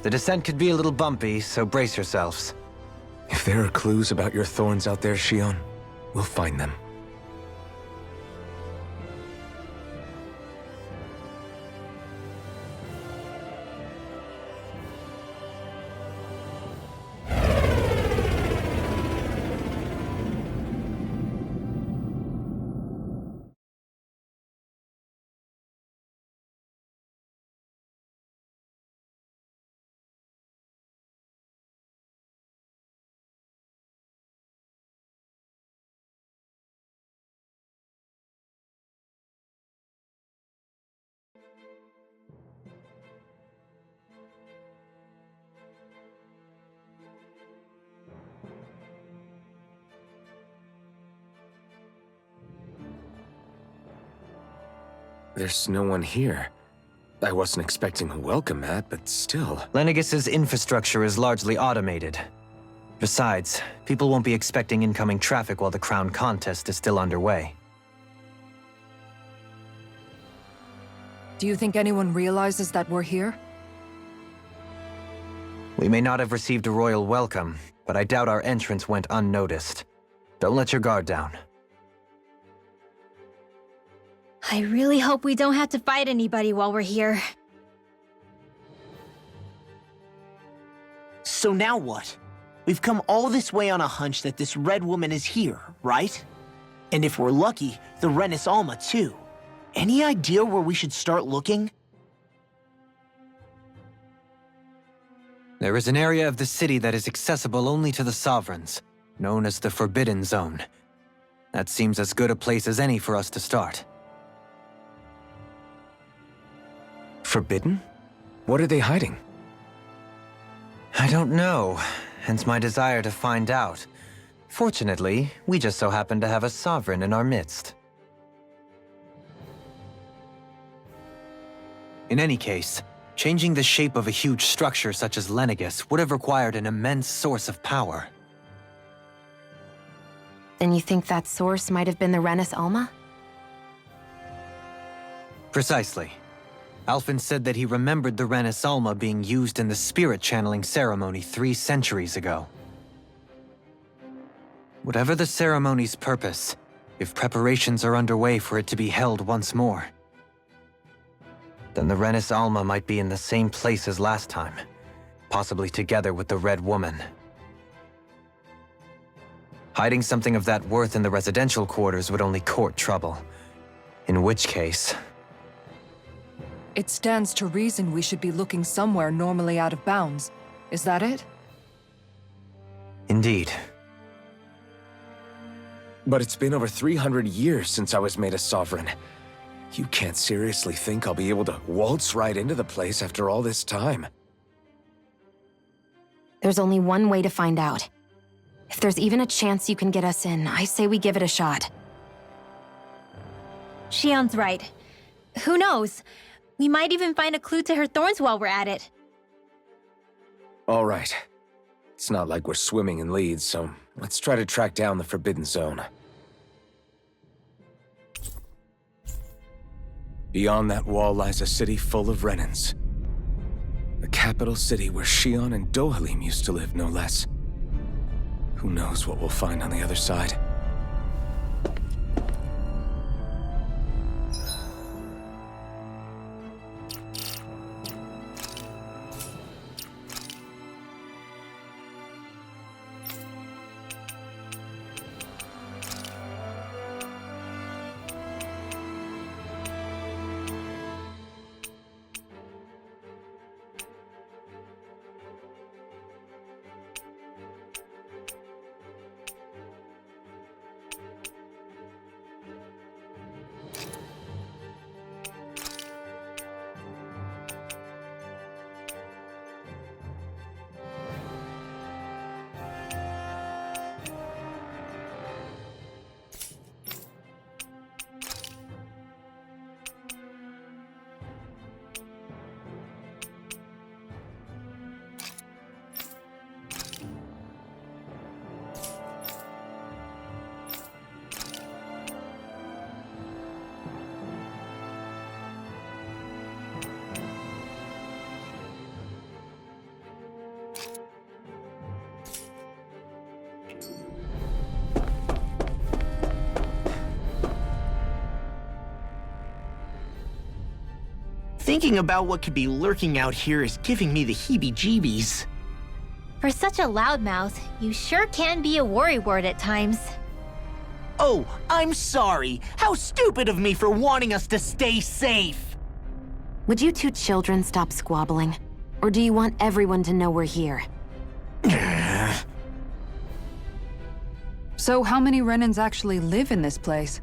The descent could be a little bumpy, so brace yourselves. If there are clues about your thorns out there, Shion, we'll find them. There's no one here. I wasn't expecting a welcome mat, but still. Lenegis' infrastructure is largely automated. Besides, people won't be expecting incoming traffic while the crown contest is still underway. Do you think anyone realizes that we're here? We may not have received a royal welcome, but I doubt our entrance went unnoticed. Don't let your guard down. I really hope we don't have to fight anybody while we're here. So now what? We've come all this way on a hunch that this red woman is here, right? And if we're lucky, the Renis Alma too. Any idea where we should start looking? There is an area of the city that is accessible only to the Sovereigns, known as the Forbidden Zone. That seems as good a place as any for us to start. Forbidden? What are they hiding? I don't know, hence my desire to find out. Fortunately, we just so happen to have a Sovereign in our midst. In any case, changing the shape of a huge structure such as Lenegis would have required an immense source of power. Then you think that source might have been the Renis Alma? Precisely. Alphen said that he remembered the Renis Alma being used in the spirit channeling ceremony 3 centuries ago. Whatever the ceremony's purpose, if preparations are underway for it to be held once more, then the Renis Alma might be in the same place as last time, possibly together with the Red Woman. Hiding something of that worth in the residential quarters would only court trouble. In which case... It stands to reason we should be looking somewhere normally out of bounds. Is that it? Indeed. But it's been over 300 years since I was made a Sovereign. You can't seriously think I'll be able to waltz right into the place after all this time. There's only one way to find out. If there's even a chance you can get us in, I say we give it a shot. Shion's right. Who knows? We might even find a clue to her thorns while we're at it. All right. It's not like we're swimming in leads, so let's try to track down the Forbidden Zone. Beyond that wall lies a city full of Renins. The capital city where Shion and Dohalim used to live, no less. Who knows what we'll find on the other side? Thinking about what could be lurking out here is giving me the heebie-jeebies. For such a loudmouth, you sure can be a worrywart at times. Oh, I'm sorry. How stupid of me for wanting us to stay safe. Would you two children stop squabbling? Or do you want everyone to know we're here? So how many Renans actually live in this place?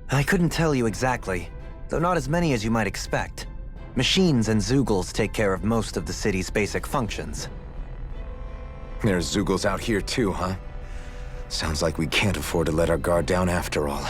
I couldn't tell you exactly, though not as many as you might expect. Machines and Zeugles take care of most of the city's basic functions. There's Zeugles out here too, huh? Sounds like we can't afford to let our guard down after all.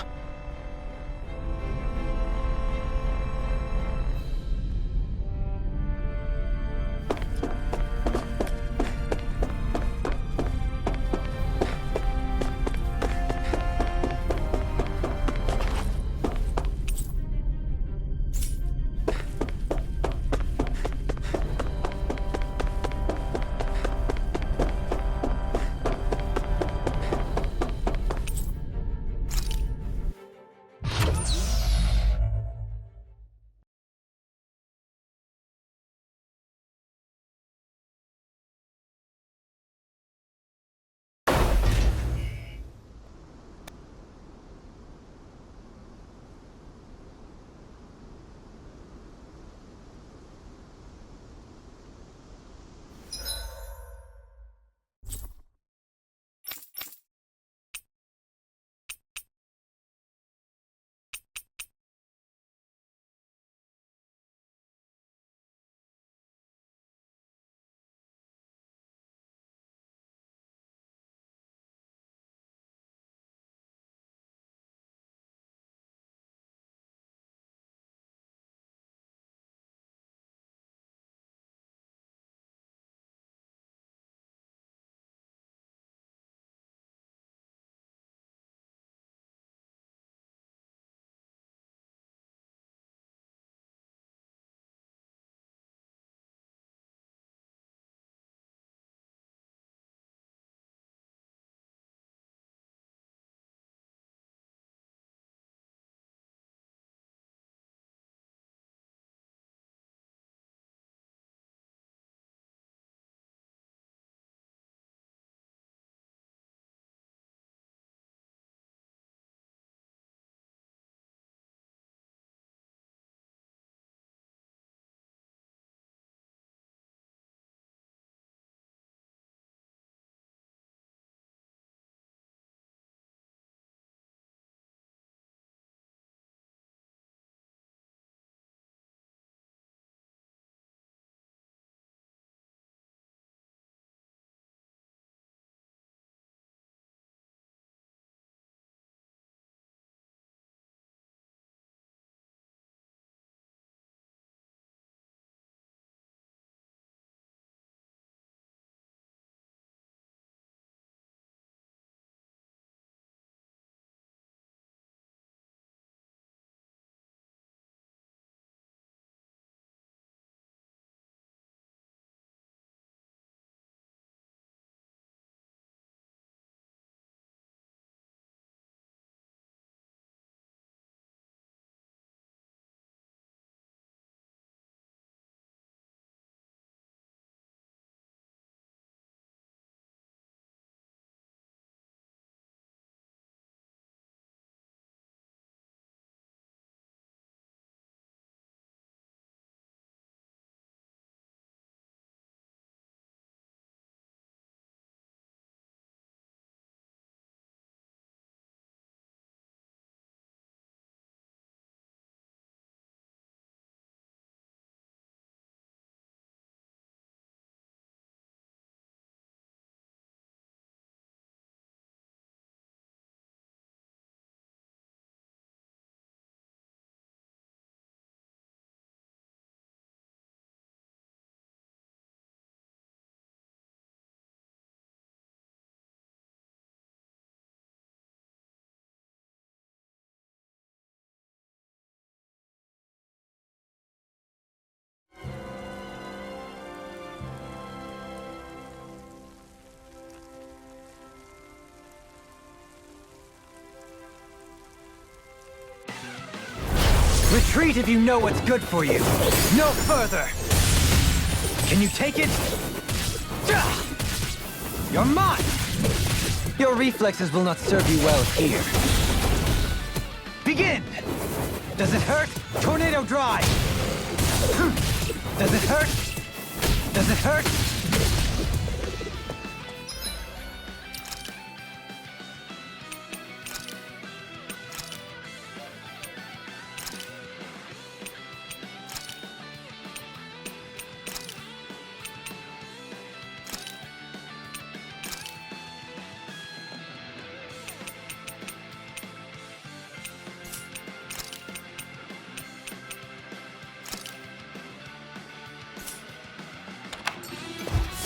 Retreat if you know what's good for you. No further! Can you take it? You're mine! Your reflexes will not serve you well here. Begin! Does it hurt? Tornado Drive! Does it hurt? Does it hurt?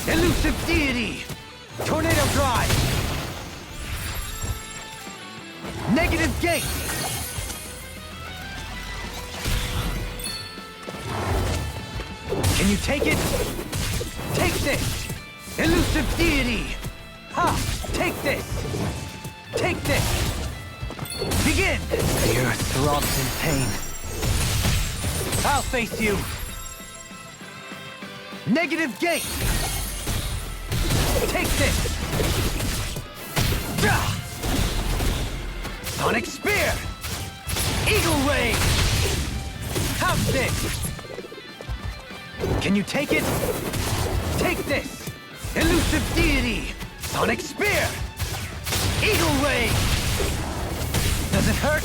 Elusive Deity! Tornado Drive! Negative Gate! Can you take it? Take this! Elusive Deity! Ha! Take this! Take this! Begin! The earth throbs in pain. I'll face you! Negative Gate! Take this! Sonic Spear! Eagle Ray! Have this! Can you take it? Take this! Elusive Deity! Sonic Spear! Eagle Ray! Does it hurt?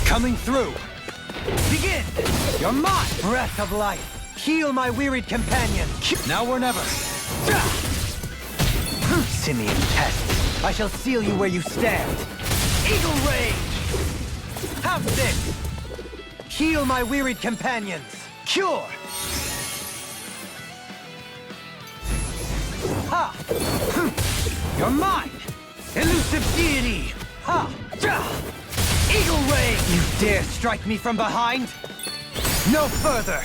Coming through! Begin! You're mine! Breath of life! Heal my wearied companion! Now or never! Simian pests! I shall seal you where you stand! Eagle Rage! Have this! Heal my wearied companions! Cure! Ha! You're mine! Elusive Deity! Ha! Eagle Ray! You dare strike me from behind? No further!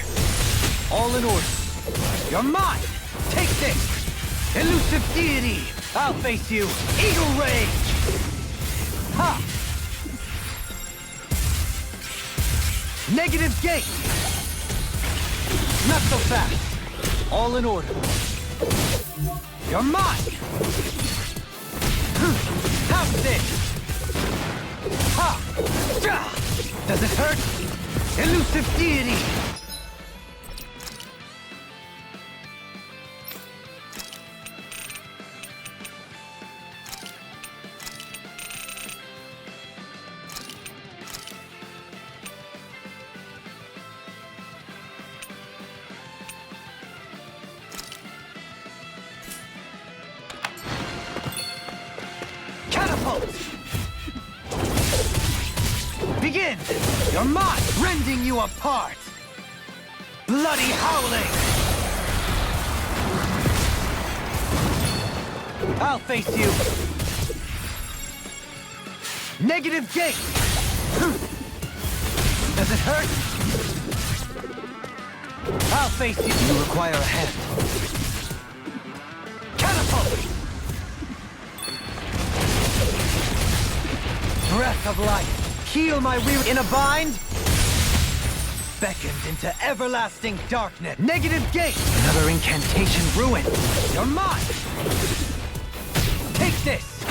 All in order. You're mine! Take this! Elusive Deity! I'll face you! Eagle Rage! Ha! Negative Gate! Not so fast! All in order. You're mine! Have this! Ha! Does it hurt? Elusive Deity! Catapult! Begin! You're mine! Rending you apart! Bloody howling! I'll face you! Negative Gate! Does it hurt? I'll face you! You require a hand. Catapult! Breath of life! Heal my weary in a bind! Beckoned into everlasting darkness. Negative Gate! Another incantation ruined. You're mine! Take this!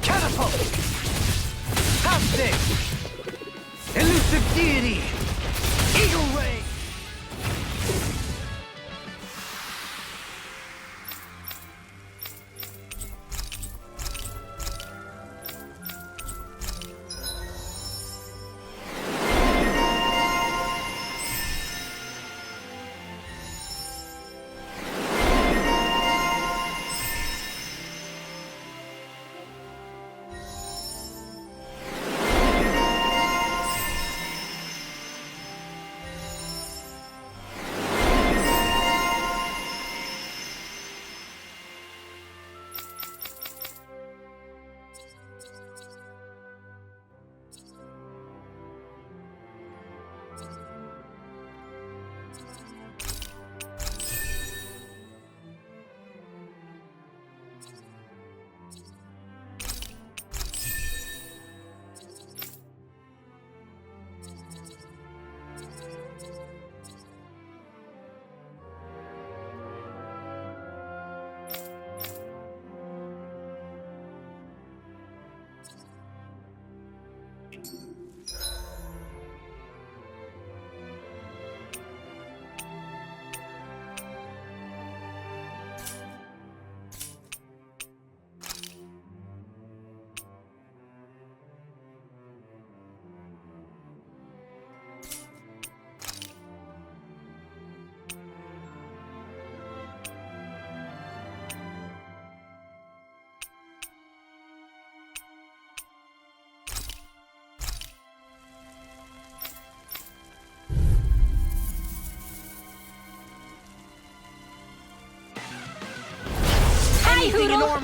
Catapult! Have this! Elusive Deity! Eagle Ray!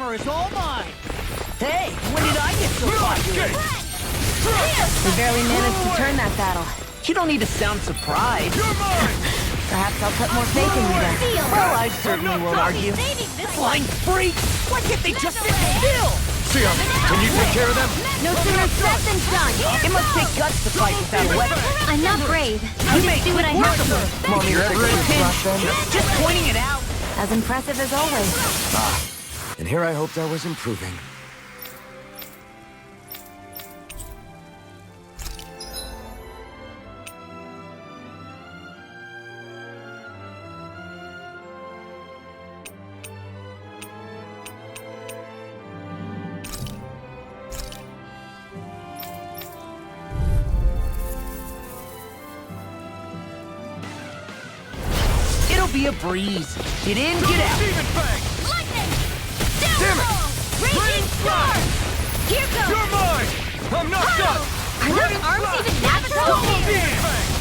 power is all mine! Hey, when did I get so popular? We barely managed to turn that battle. You don't need to sound surprised. Perhaps I'll put more faith in you then. Well, I certainly won't argue. Flying freaks! Why can't they just sit still? Sion, can you take care of them? No sooner said than done. It must take guts to fight without a weapon. I'm not brave. I just do what I have to. Want me to ever a pinch? Just pointing it out. As impressive as always. And here I hoped I was improving. It'll be a breeze. Get in, get out. Lightning! Damn it! Raging storm! Here goes! You're mine! I'm not done! Are those arms even navigable?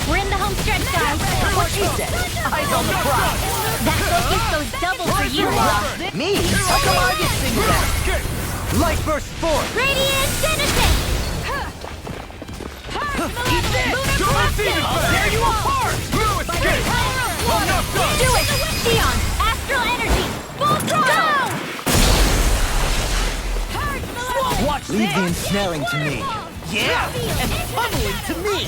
We're in the home stretch, guys. What she said. Eyes on the prize. That focus goes double for you, Law. Me? How come I get singled out? Light burst forth! Radiant Genesis! Eat this! I'll tear you apart! Do it! Sion! Astral energy! Full throttle! Watch Leave the ensnaring to me. Yeah! And funneling to me!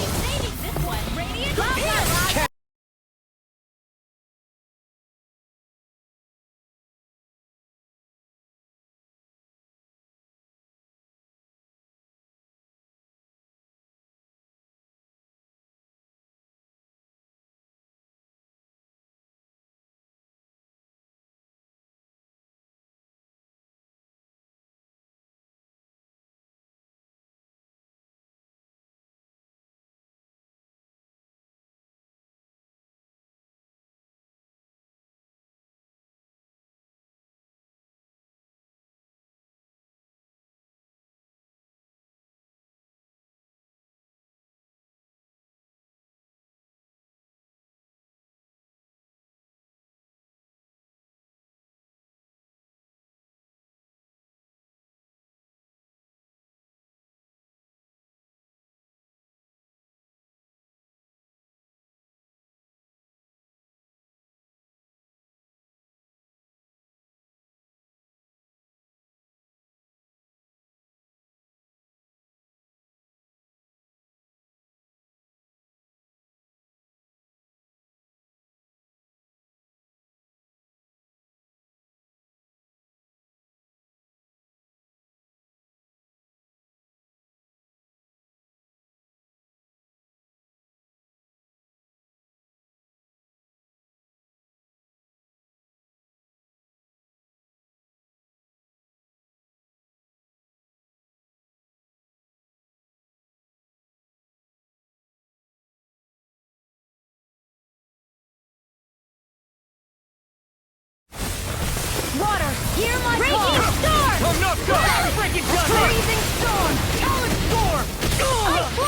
Water! Hear my Raging storm! I'm not done! Freaking done! Freezing storm! Talent storm!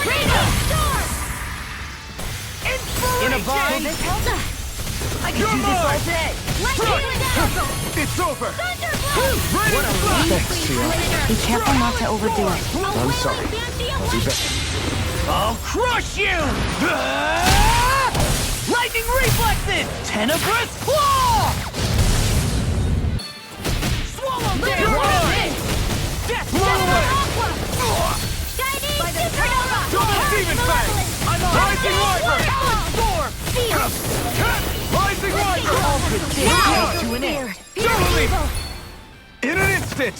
Raging storm! In a vine? I can do this all day! Lightning dazzle! It's over! Thunderbolt! What a relief! Thanks, Sion. Be careful not to overdo it. I'm sorry. I'll do better. I'll crush you! Lightning reflexes! Tenebrous claw! Swallow down! Death blow! Chinese supernova! Double demon fang! I'm on! Rising Wyvern! Storm! Rising Wyvern! All good things come to an end. Doubly! In an instant!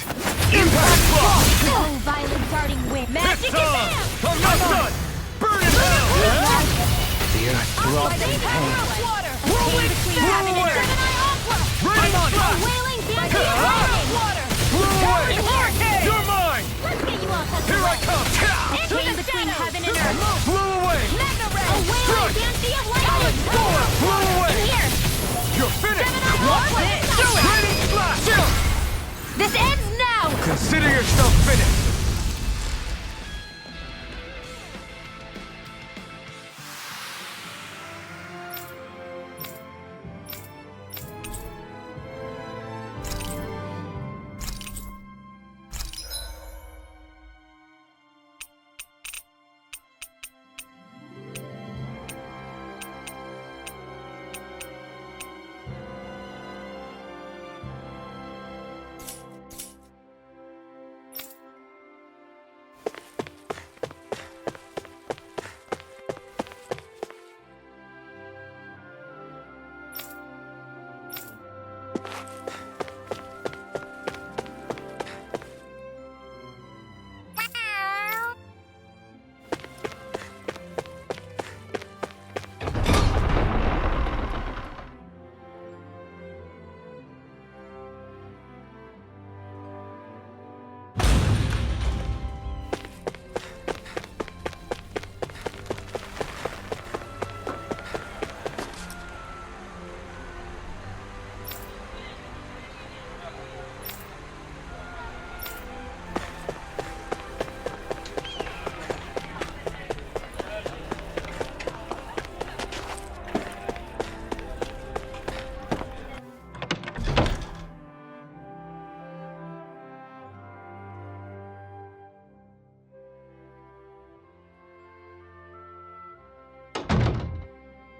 Impact block! Oh, violent darting wind! Magic It's on! I'm not done! Burn it down! The earth throbs in pain. Rolling stab and away. Gemini Aqua! I'm on! Wailing Banshee Water! Blew away! You're mine! Let's get you off the Here I come! Between heaven and earth! Blew away! Mega Ray! A wailing Banshee of lightning! Blew away! Here! You're finished! Aqua! Raining splash! This ends now! Consider yourself finished!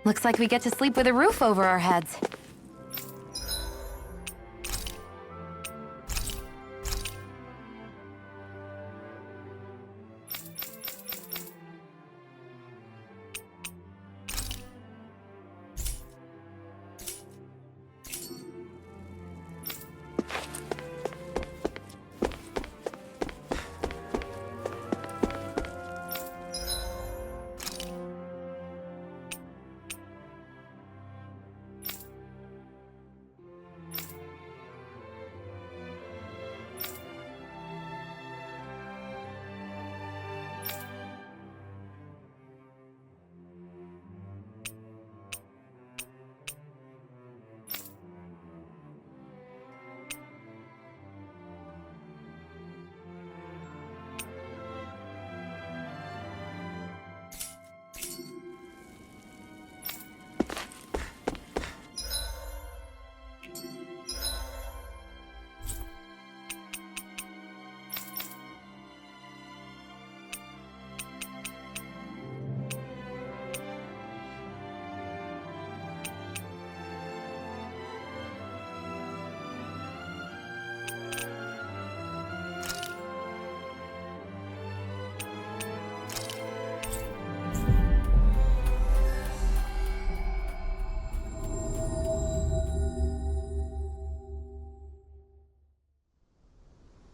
Looks like we get to sleep with a roof over our heads.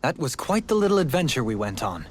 That was quite the little adventure we went on.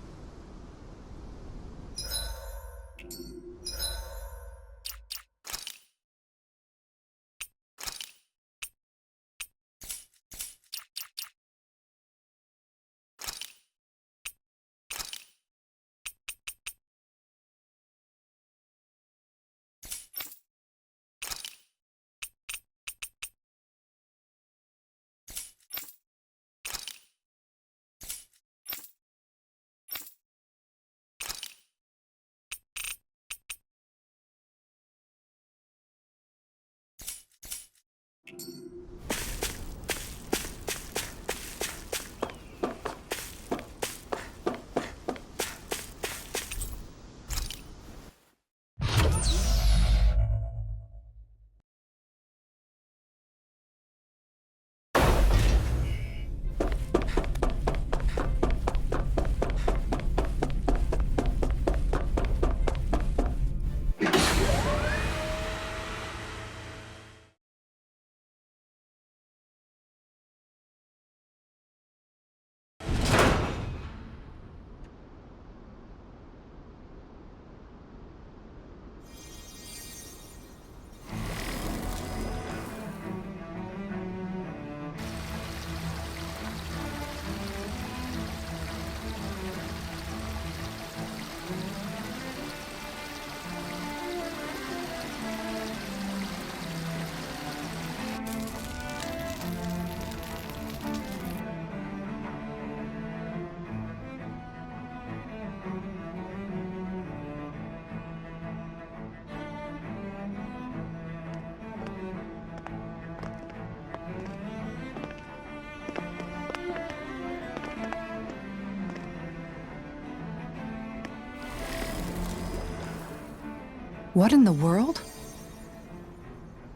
What in the world?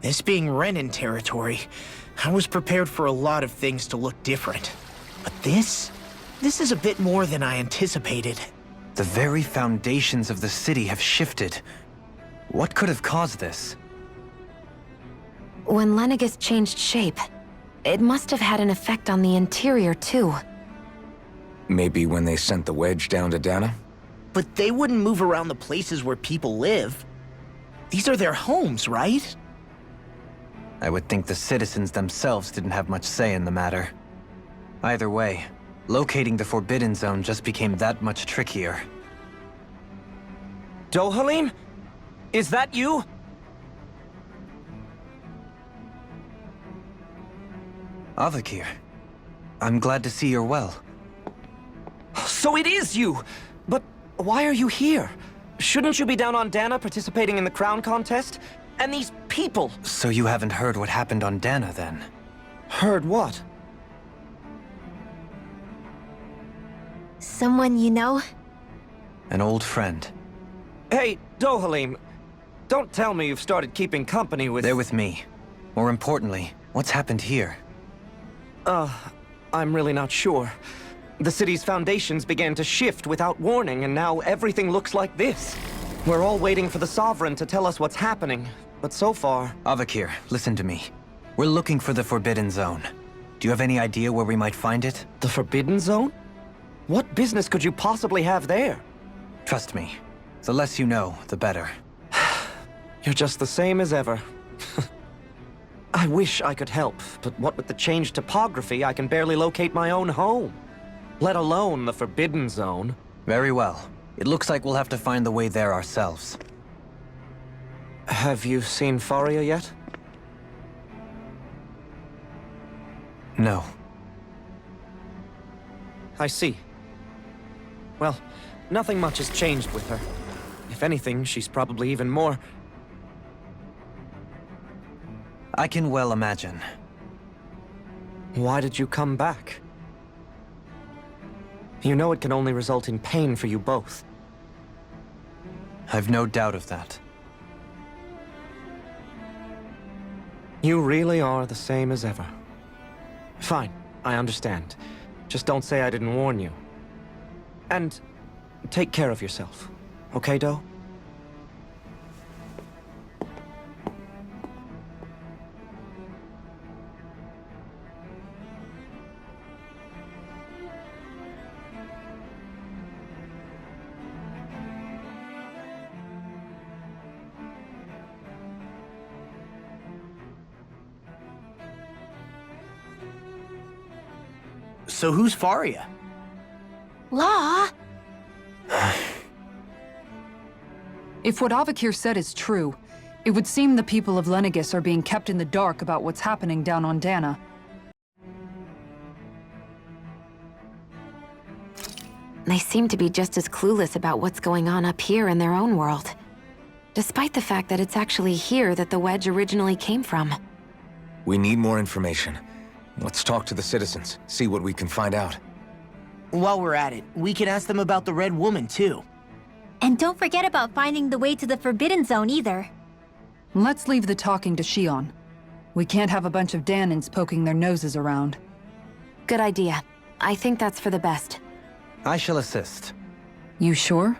This being Renan territory, I was prepared for a lot of things to look different. But this is a bit more than I anticipated. The very foundations of the city have shifted. What could have caused this? When Lenegis changed shape, It must have had an effect on the interior, too. Maybe when they sent the wedge down to Dana? But they wouldn't move around the places where people live. These are their homes, right? I would think the citizens themselves didn't have much say in the matter. Either way, locating the Forbidden Zone just became that much trickier. Dohalim? Is that you? Avakir, I'm glad to see you're well. So it is you! But why are you here? Shouldn't you be down on Dana participating in the crown contest? And these people! So you haven't heard what happened on Dana, then? Heard what? Someone you know? An old friend. Hey, Dohalim, don't tell me you've started keeping company with... They're with me. More importantly, what's happened here? I'm really not sure. The city's foundations began to shift without warning, and now everything looks like this. We're all waiting for the Sovereign to tell us what's happening, but so far... Avakir, listen to me. We're looking for the Forbidden Zone. Do you have any idea where we might find it? The Forbidden Zone? What business could you possibly have there? Trust me. The less you know, the better. You're just the same as ever. I wish I could help, but what with the changed topography, I can barely locate my own home. Let alone the Forbidden Zone. Very well. It looks like we'll have to find the way there ourselves. Have you seen Faria yet? No. I see. Well, nothing much has changed with her. If anything, she's probably even more... I can well imagine. Why did you come back? You know it can only result in pain for you both. I've no doubt of that. You really are the same as ever. Fine, I understand. Just don't say I didn't warn you. And take care of yourself. Okay, Do? So who's Faria? Law? If what Avakir said is true, it would seem the people of Lenegis are being kept in the dark about what's happening down on Dana. They seem to be just as clueless about what's going on up here in their own world. Despite the fact that it's actually here that the wedge originally came from. We need more information. Let's talk to the citizens, see what we can find out. While we're at it, we can ask them about the Red Woman, too. And don't forget about finding the way to the Forbidden Zone either. Let's leave the talking to Shion. We can't have a bunch of Danans poking their noses around. Good idea. I think that's for the best. I shall assist. You sure?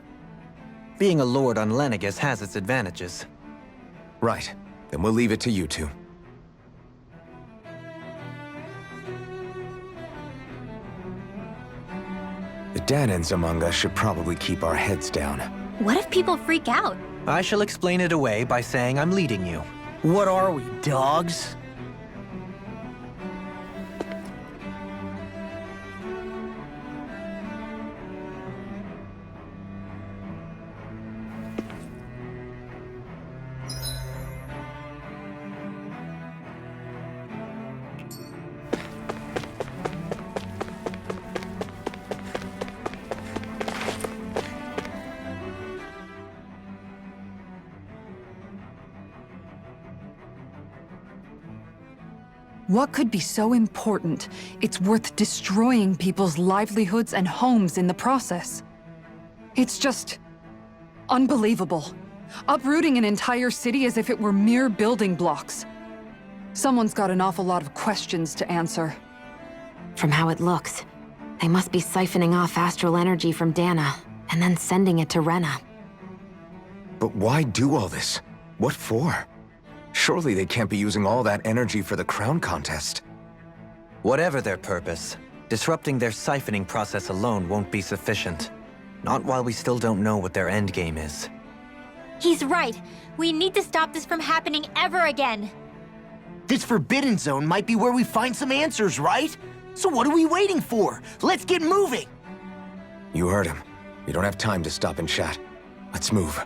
Being a lord on Lenegis has its advantages. Right. Then we'll leave it to you two. The Danans among us should probably keep our heads down. What if people freak out? I shall explain it away by saying I'm leading you. What are we, dogs? What could be so important? It's worth destroying people's livelihoods and homes in the process. It's just... unbelievable. Uprooting an entire city as if it were mere building blocks. Someone's got an awful lot of questions to answer. From how it looks, they must be siphoning off astral energy from Dana, and then sending it to Rena. But why do all this? What for? Surely they can't be using all that energy for the crown contest. Whatever their purpose, disrupting their siphoning process alone won't be sufficient. Not while we still don't know what their endgame is. He's right. We need to stop this from happening ever again. This Forbidden Zone might be where we find some answers, right? So what are we waiting for? Let's get moving! You heard him. You don't have time to stop and chat. Let's move.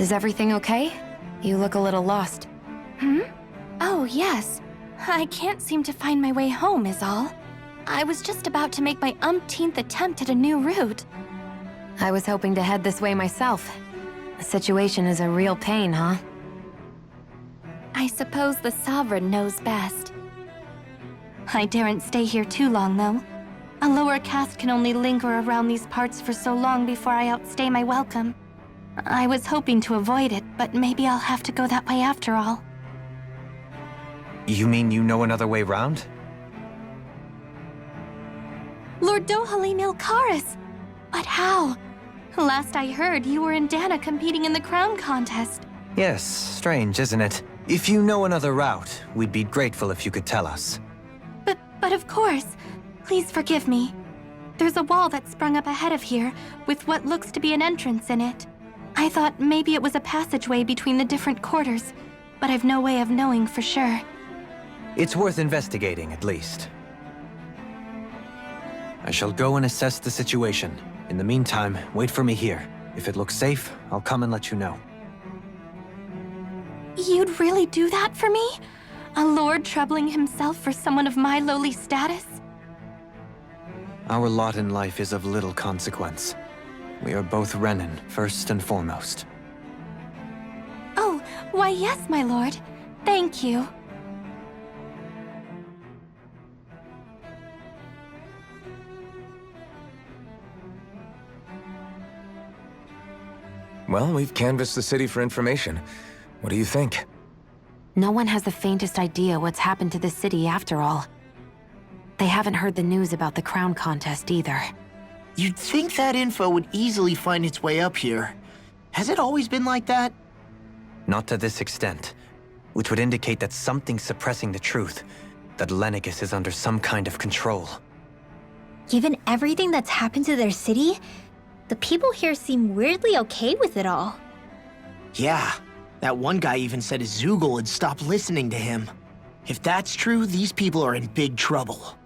Is everything okay? You look a little lost. Oh, yes. I can't seem to find my way home, is all. I was just about to make my umpteenth attempt at a new route. I was hoping to head this way myself. The situation is a real pain, huh? I suppose the Sovereign knows best. I daren't stay here too long, though. A lower caste can only linger around these parts for so long before I outstay my welcome. I was hoping to avoid it, but maybe I'll have to go that way after all. You mean you know another way round? Lord Dohalim Ilkaris! But how? Last I heard, you were in Dana competing in the crown contest. Yes, strange, isn't it? If you know another route, we'd be grateful if you could tell us. But of course. Please forgive me. There's a wall that sprung up ahead of here, with what looks to be an entrance in it. I thought maybe it was a passageway between the different quarters, but I've no way of knowing for sure. It's worth investigating, at least. I shall go and assess the situation. In the meantime, wait for me here. If it looks safe, I'll come and let you know. You'd really do that for me? A lord troubling himself for someone of my lowly status? Our lot in life is of little consequence. We are both Renan, first and foremost. Oh, why yes, my lord. Thank you. Well, we've canvassed the city for information. What do you think? No one has the faintest idea what's happened to the city after all. They haven't heard the news about the crown contest either. You'd think that info would easily find its way up here. Has it always been like that? Not to this extent, which would indicate that something's suppressing the truth, that Lenegis is under some kind of control. Given everything that's happened to their city, the people here seem weirdly okay with it all. Yeah, that one guy even said Zoogle had stopped listening to him. If that's true, these people are in big trouble.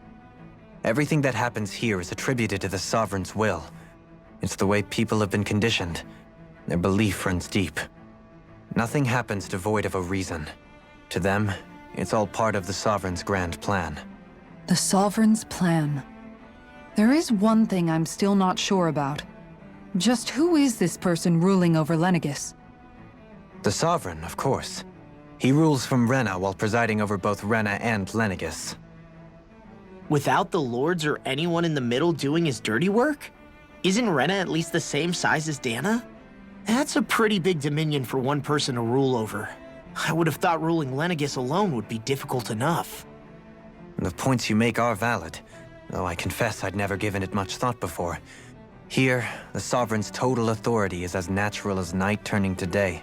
Everything that happens here is attributed to the Sovereign's will. It's the way people have been conditioned. Their belief runs deep. Nothing happens devoid of a reason. To them, it's all part of the Sovereign's grand plan. The Sovereign's plan. There is one thing I'm still not sure about. Just who is this person ruling over Lenegis? The Sovereign, of course. He rules from Rena while presiding over both Rena and Lenegis. Without the lords or anyone in the middle doing his dirty work? Isn't Rena at least the same size as Dana? That's a pretty big dominion for one person to rule over. I would have thought ruling Lenegis alone would be difficult enough. The points you make are valid, though I confess I'd never given it much thought before. Here, the Sovereign's total authority is as natural as night turning to day.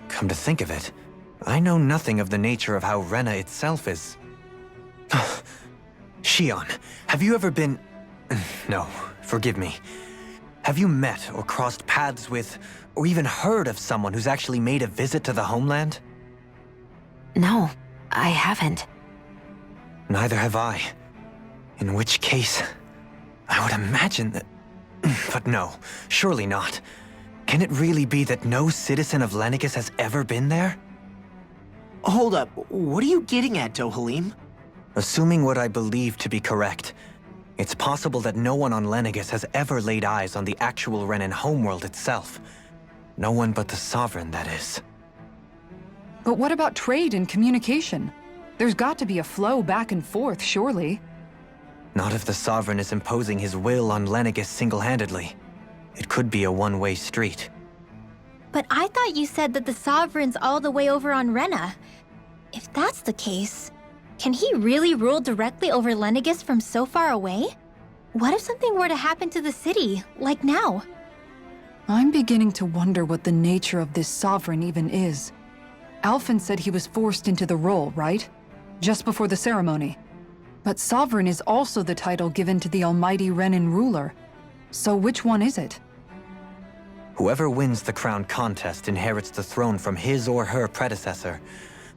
Come to think of it, I know nothing of the nature of how Rena itself is. Shion, have you ever been... No, forgive me. Have you met or crossed paths with, or even heard of someone who's actually made a visit to the homeland? No, I haven't. Neither have I. In which case, I would imagine that... But no, surely not. Can it really be that no citizen of Lenegis has ever been there? Hold up, what are you getting at, Dohalim? Assuming what I believe to be correct, it's possible that no one on Lenegis has ever laid eyes on the actual Renan homeworld itself. No one but the Sovereign, that is. But what about trade and communication? There's got to be a flow back and forth, surely. Not if the Sovereign is imposing his will on Lenegis single-handedly. It could be a one-way street. But I thought you said that the Sovereign's all the way over on Rena. If that's the case, can he really rule directly over Lenegis from so far away? What if something were to happen to the city, like now? I'm beginning to wonder what the nature of this Sovereign even is. Alphen said he was forced into the role, right? Just before the ceremony. But Sovereign is also the title given to the almighty Renan ruler. So which one is it? Whoever wins the crown contest inherits the throne from his or her predecessor,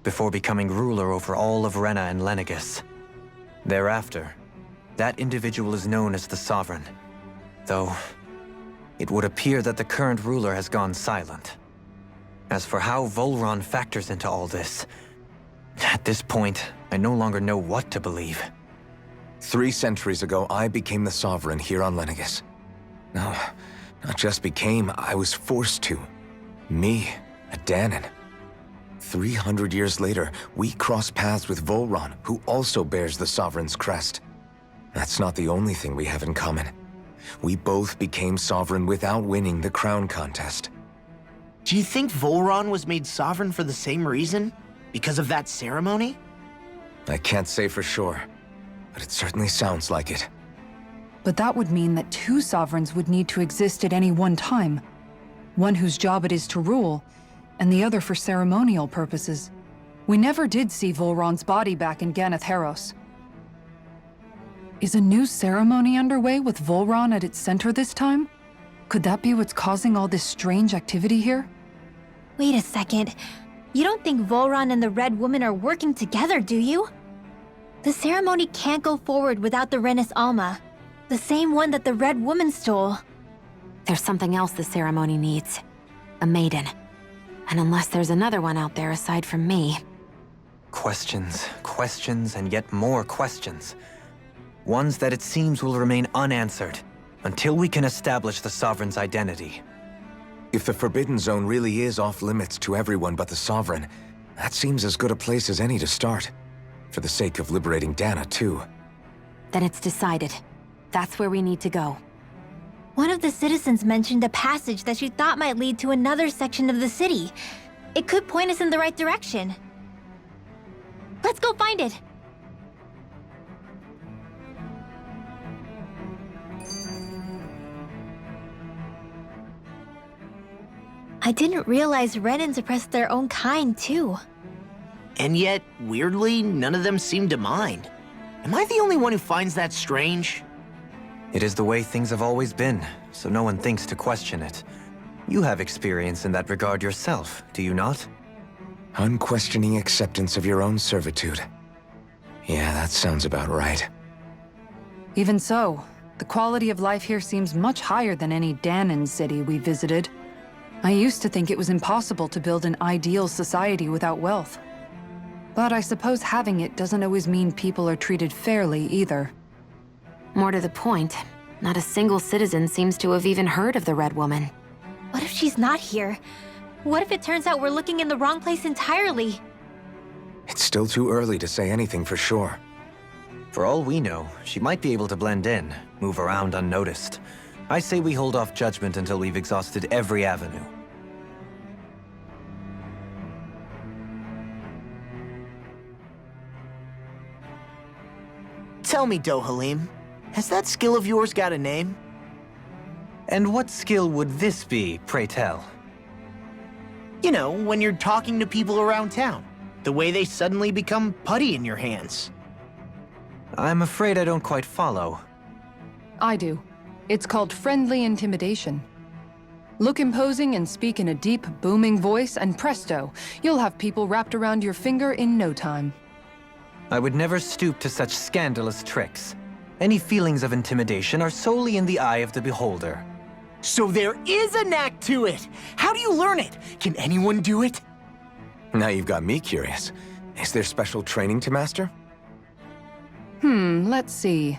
before becoming ruler over all of Rena and Lenegis. Thereafter, that individual is known as the Sovereign, though it would appear that the current ruler has gone silent. As for how Volron factors into all this, at this point, I no longer know what to believe. 3 centuries ago, I became the Sovereign here on Lenegis. No, not just became, I was forced to. Me, a Dahnan. 300 years later, we cross paths with Volron, who also bears the Sovereign's crest. That's not the only thing we have in common. We both became Sovereign without winning the crown contest. Do you think Volron was made sovereign for the same reason? Because of that ceremony? I can't say for sure, but it certainly sounds like it. But that would mean that 2 sovereigns would need to exist at any one time. One whose job it is to rule, and the other for ceremonial purposes. We never did see Volron's body back in Ganath Haros. Is a new ceremony underway with Volron at its center this time? Could that be what's causing all this strange activity here? Wait a second. You don't think Volron and the Red Woman are working together, do you? The ceremony can't go forward without the Renis Alma. The same one that the Red Woman stole. There's something else the ceremony needs. A maiden. And unless there's another one out there aside from me... Questions, questions, and yet more questions. Ones that it seems will remain unanswered until we can establish the Sovereign's identity. If the Forbidden Zone really is off-limits to everyone but the Sovereign, that seems as good a place as any to start. For the sake of liberating Dahna, too. Then it's decided. That's where we need to go. One of the citizens mentioned a passage that she thought might lead to another section of the city. It could point us in the right direction. Let's go find it! I didn't realize Renans oppressed their own kind, too. And yet, weirdly, none of them seem to mind. Am I the only one who finds that strange? It is the way things have always been, so no one thinks to question it. You have experience in that regard yourself, do you not? Unquestioning acceptance of your own servitude. Yeah, that sounds about right. Even so, the quality of life here seems much higher than any Dahnan city we visited. I used to think it was impossible to build an ideal society without wealth. But I suppose having it doesn't always mean people are treated fairly either. More to the point, not a single citizen seems to have even heard of the Red Woman. What if she's not here? What if it turns out we're looking in the wrong place entirely? It's still too early to say anything for sure. For all we know, she might be able to blend in, move around unnoticed. I say we hold off judgment until we've exhausted every avenue. Tell me, Dohalim, has that skill of yours got a name? And what skill would this be, pray tell? You know, when you're talking to people around town. The way they suddenly become putty in your hands. I'm afraid I don't quite follow. I do. It's called friendly intimidation. Look imposing and speak in a deep, booming voice, and presto, you'll have people wrapped around your finger in no time. I would never stoop to such scandalous tricks. Any feelings of intimidation are solely in the eye of the beholder. So there is a knack to it! How do you learn it? Can anyone do it? Now you've got me curious. Is there special training to master? Let's see.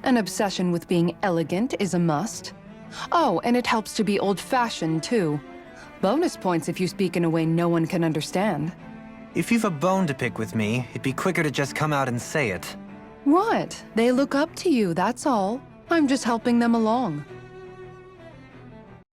An obsession with being elegant is a must. Oh, and it helps to be old-fashioned, too. Bonus points if you speak in a way no one can understand. If you've a bone to pick with me, it'd be quicker to just come out and say it. What? They look up to you, that's all. I'm just helping them along.